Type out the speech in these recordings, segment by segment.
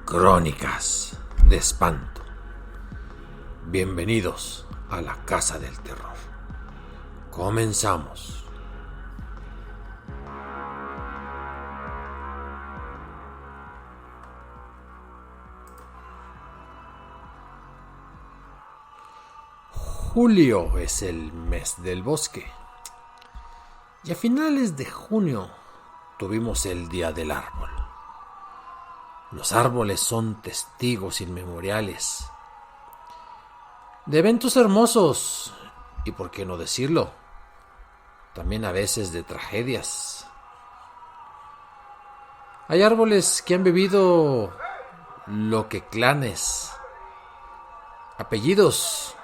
Crónicas de espanto. Bienvenidos a la Casa del Terror. Comenzamos. Julio es el mes del bosque. Y a finales de junio tuvimos el Día del Árbol. Los árboles son testigos inmemoriales de eventos hermosos y, por qué no decirlo, también a veces de tragedias. Hay árboles que han vivido lo que clanes, apellidos,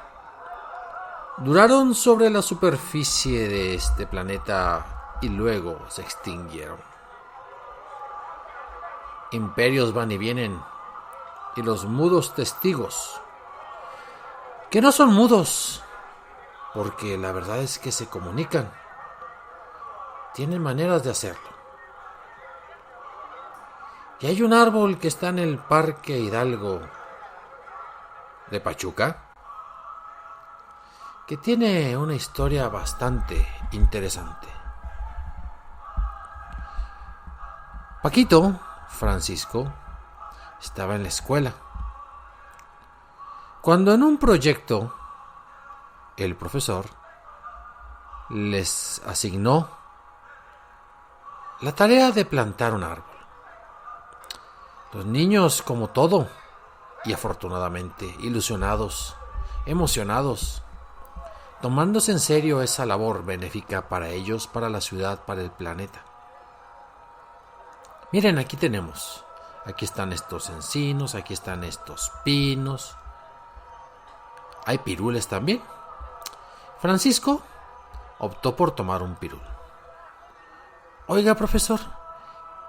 duraron sobre la superficie de este planeta y luego se extinguieron. Imperios van y vienen, y los mudos testigos, que no son mudos, porque la verdad es que se comunican, tienen maneras de hacerlo. Y hay un árbol que está en el Parque Hidalgo de Pachuca, que tiene una historia bastante interesante. Paquito Francisco estaba en la escuela cuando en un proyecto el profesor les asignó la tarea de plantar un árbol. Los niños, como todo, y afortunadamente ilusionados, emocionados, tomándose en serio esa labor benéfica para ellos, para la ciudad, para el planeta. Miren, aquí están estos encinos, aquí están estos pinos. Hay pirules también. Francisco optó por tomar un pirul. Oiga, profesor,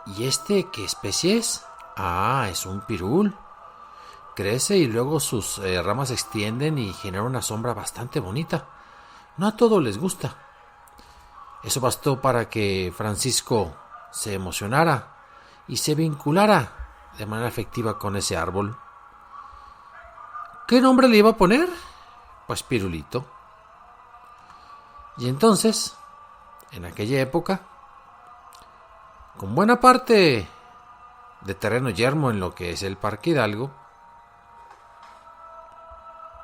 ¿y este qué especie es? Ah, es un pirul. Crece y luego sus ramas se extienden y genera una sombra bastante bonita. No a todos les gusta. Eso bastó para que Francisco se emocionara y se vinculara de manera afectiva con ese árbol. ¿Qué nombre le iba a poner? Pues Pirulito. Y entonces, en aquella época, con buena parte de terreno yermo en lo que es el Parque Hidalgo,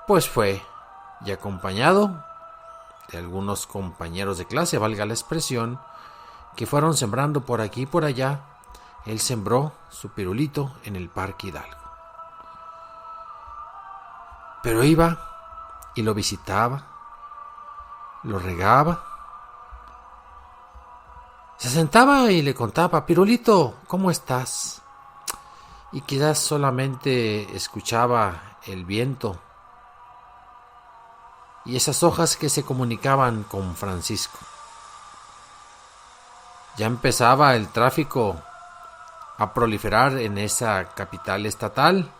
pues fue y acompañado de algunos compañeros de clase, valga la expresión, que fueron sembrando por aquí y por allá. Él sembró su pirulito en el Parque Hidalgo. Pero iba y lo visitaba, lo regaba, se sentaba y le contaba: Pirulito, ¿cómo estás? Y quizás solamente escuchaba el viento y esas hojas que se comunicaban con Francisco. Ya empezaba el tráfico a proliferar en esa capital estatal.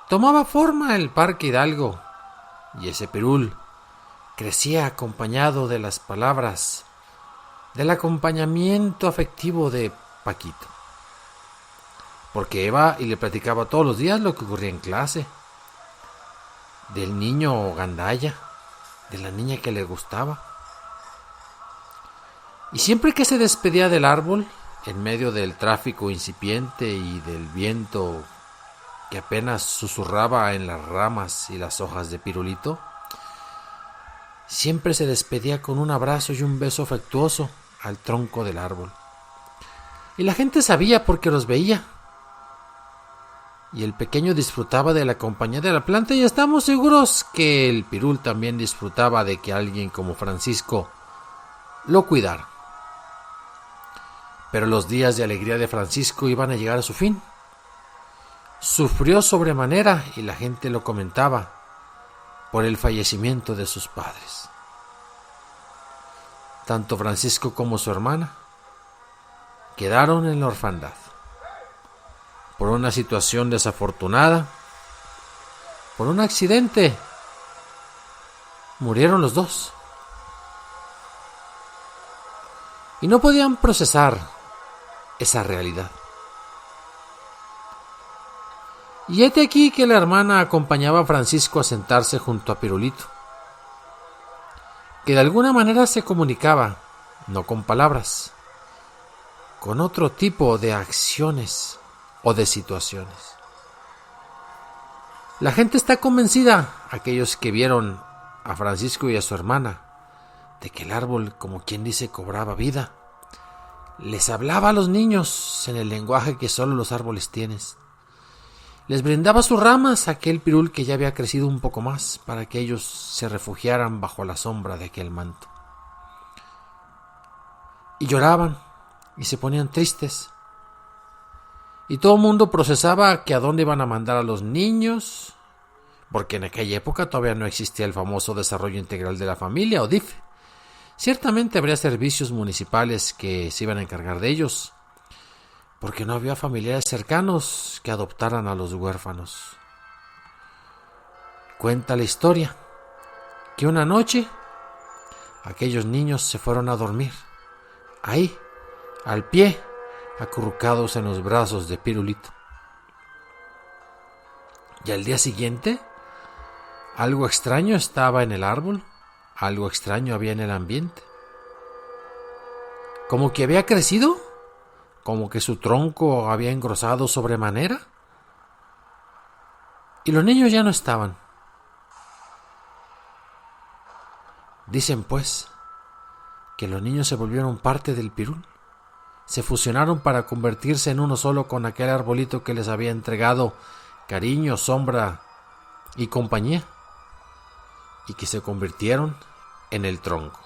Tomaba forma el Parque Hidalgo y ese pirul crecía acompañado de las palabras, del acompañamiento afectivo de Paquito, porque iba y le platicaba todos los días lo que ocurría en clase, del niño gandalla, de la niña que le gustaba. Y siempre que se despedía del árbol, en medio del tráfico incipiente y del viento que apenas susurraba en las ramas y las hojas de Pirulito, siempre se despedía con un abrazo y un beso afectuoso al tronco del árbol. Y la gente sabía porque los veía. Y el pequeño disfrutaba de la compañía de la planta, y estamos seguros que el pirul también disfrutaba de que alguien como Francisco lo cuidara. Pero los días de alegría de Francisco iban a llegar a su fin. Sufrió sobremanera, y la gente lo comentaba, por el fallecimiento de sus padres. Tanto Francisco como su hermana quedaron en la orfandad. Por una situación desafortunada, por un accidente, murieron los dos. Y no podían procesar esa realidad. Y hete aquí que la hermana acompañaba a Francisco a sentarse junto a Pirulito, que de alguna manera se comunicaba, no con palabras, con otro tipo de acciones o de situaciones. La gente está convencida, aquellos que vieron a Francisco y a su hermana, de que el árbol, como quien dice, cobraba vida. Les hablaba a los niños en el lenguaje que solo los árboles tienen. Les brindaba sus ramas a aquel pirul que ya había crecido un poco más para que ellos se refugiaran bajo la sombra de aquel manto. Y lloraban y se ponían tristes. Y todo el mundo procesaba que a dónde iban a mandar a los niños, porque en aquella época todavía no existía el famoso desarrollo integral de la familia o DIF. Ciertamente habría servicios municipales que se iban a encargar de ellos, porque no había familiares cercanos que adoptaran a los huérfanos. Cuenta la historia que una noche aquellos niños se fueron a dormir, ahí, al pie, acurrucados en los brazos de Pirulito. Y al día siguiente, algo extraño estaba en el árbol, algo extraño había en el ambiente. Como que había crecido, como que su tronco había engrosado sobremanera. Y los niños ya no estaban. Dicen pues que los niños se volvieron parte del pirul. Se fusionaron para convertirse en uno solo con aquel arbolito que les había entregado cariño, sombra y compañía, y que se convirtieron en el tronco.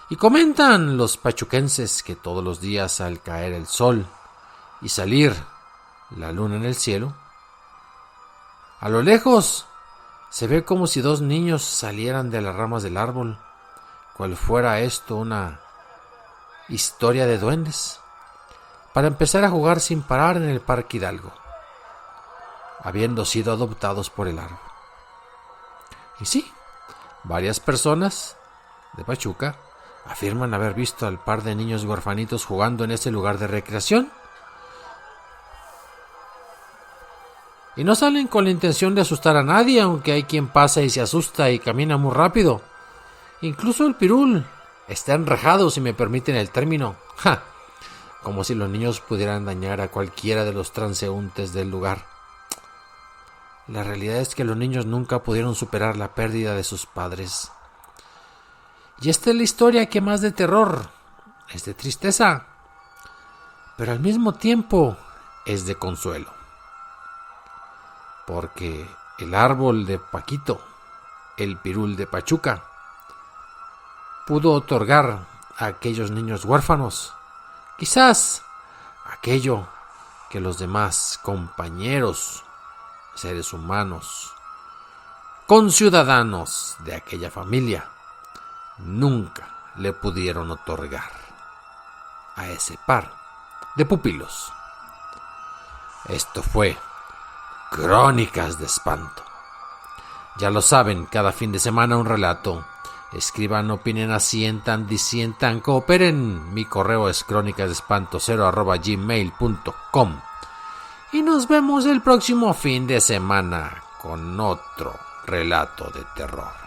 Y comentan los pachuquenses que todos los días al caer el sol y salir la luna en el cielo, a lo lejos se ve como si dos niños salieran de las ramas del árbol, cual fuera esto una historia de duendes, para empezar a jugar sin parar en el Parque Hidalgo, habiendo sido adoptados por el árbol. Y sí, varias personas de Pachuca afirman haber visto al par de niños huerfanitos jugando en ese lugar de recreación. Y no salen con la intención de asustar a nadie, aunque hay quien pasa y se asusta y camina muy rápido. Incluso el pirul está enrejado, si me permiten el término. Como si los niños pudieran dañar a cualquiera de los transeúntes del lugar. La realidad es que los niños nunca pudieron superar la pérdida de sus padres. Y esta es la historia que más de terror, es de tristeza, pero al mismo tiempo es de consuelo. Porque el árbol de Paquito, el pirul de Pachuca, pudo otorgar a aquellos niños huérfanos quizás aquello que los demás compañeros, seres humanos, conciudadanos de aquella familia, nunca le pudieron otorgar a ese par de pupilos. Esto fue Crónicas de Espanto. Ya lo saben, cada fin de semana un relato. Escriban, opinen, asientan, disientan, cooperen. Mi correo es crónicasdespanto0@gmail.com. Y nos vemos el próximo fin de semana con otro relato de terror.